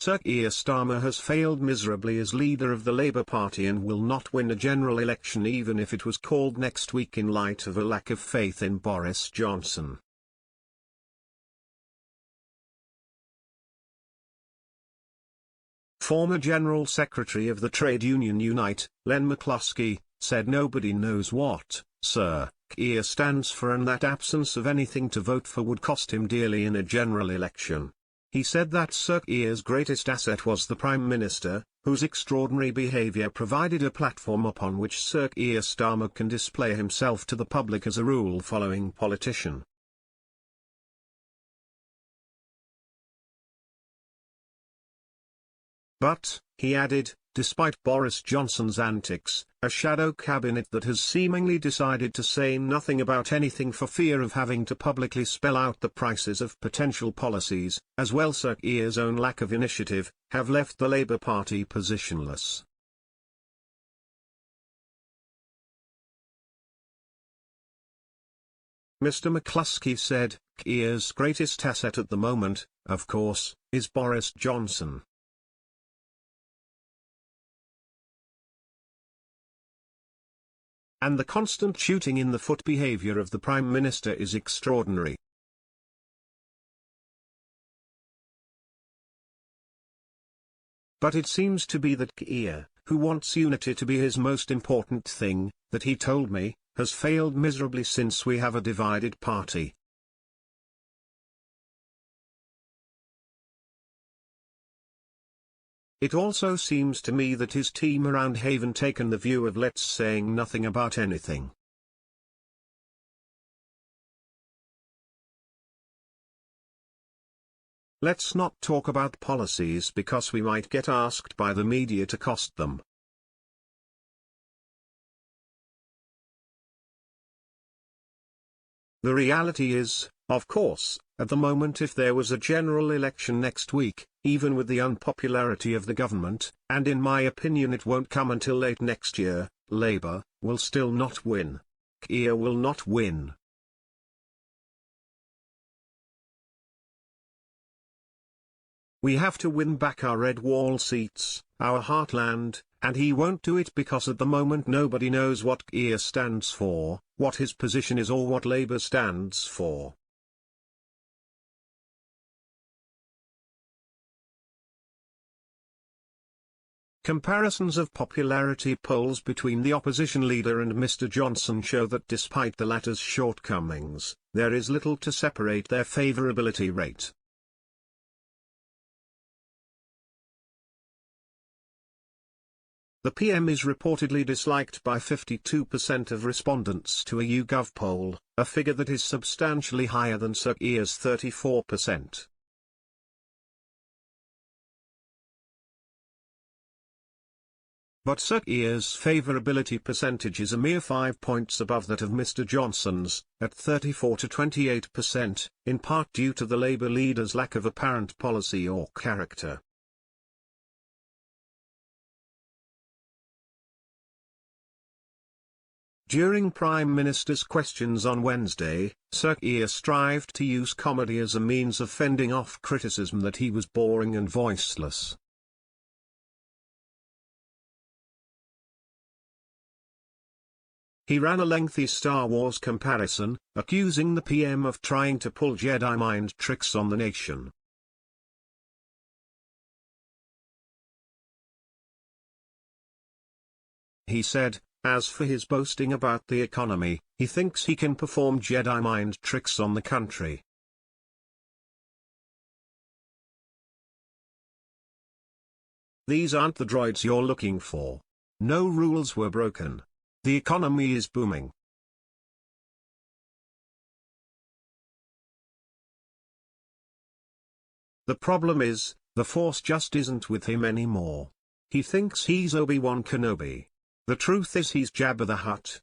Sir Keir Starmer has failed miserably as leader of the Labour Party and will not win a general election even if it was called next week in light of a lack of faith in Boris Johnson. Former General Secretary of the trade union Unite, Len McCluskey, said nobody knows what Sir Keir stands for and that absence of anything to vote for would cost him dearly in a general election. He said that Sir Keir's greatest asset was the Prime Minister, whose extraordinary behaviour provided a platform upon which Sir Keir Starmer can display himself to the public as a rule-following politician. But, he added, despite Boris Johnson's antics, a shadow cabinet that has seemingly decided to say nothing about anything for fear of having to publicly spell out the prices of potential policies, as well Sir Keir's own lack of initiative, have left the Labour Party positionless. Mr. McCluskey said, Keir's greatest asset at the moment, of course, is Boris Johnson. And the constant shooting in the foot behaviour of the Prime Minister is extraordinary. But it seems to be that Keir, who wants unity to be his most important thing, that he told me, has failed miserably since we have a divided party. It also seems to me that his team around Haven taken the view of let's saying nothing about anything. Let's not talk about policies because we might get asked by the media to cost them. The reality is, of course, at the moment if there was a general election next week, even with the unpopularity of the government, and in my opinion it won't come until late next year, Labour will still not win. Keir will not win. We have to win back our red wall seats, our heartland, and he won't do it because at the moment nobody knows what Keir stands for, what his position is or what Labour stands for. Comparisons of popularity polls between the opposition leader and Mr. Johnson show that despite the latter's shortcomings, there is little to separate their favourability rate. The PM is reportedly disliked by 52% of respondents to a YouGov poll, a figure that is substantially higher than Sir Keir's 34%. But Sir Keir's favourability percentage is a mere 5 points above that of Mr. Johnson's, at 34 to 28%, in part due to the Labour leader's lack of apparent policy or character. During Prime Minister's questions on Wednesday, Sir Keir strived to use comedy as a means of fending off criticism that he was boring and voiceless. He ran a lengthy Star Wars comparison, accusing the PM of trying to pull Jedi mind tricks on the nation. He said, as for his boasting about the economy, he thinks he can perform Jedi mind tricks on the country. These aren't the droids you're looking for. No rules were broken. The economy is booming. The problem is, the Force just isn't with him anymore. He thinks he's Obi-Wan Kenobi. The truth is he's Jabba the Hutt.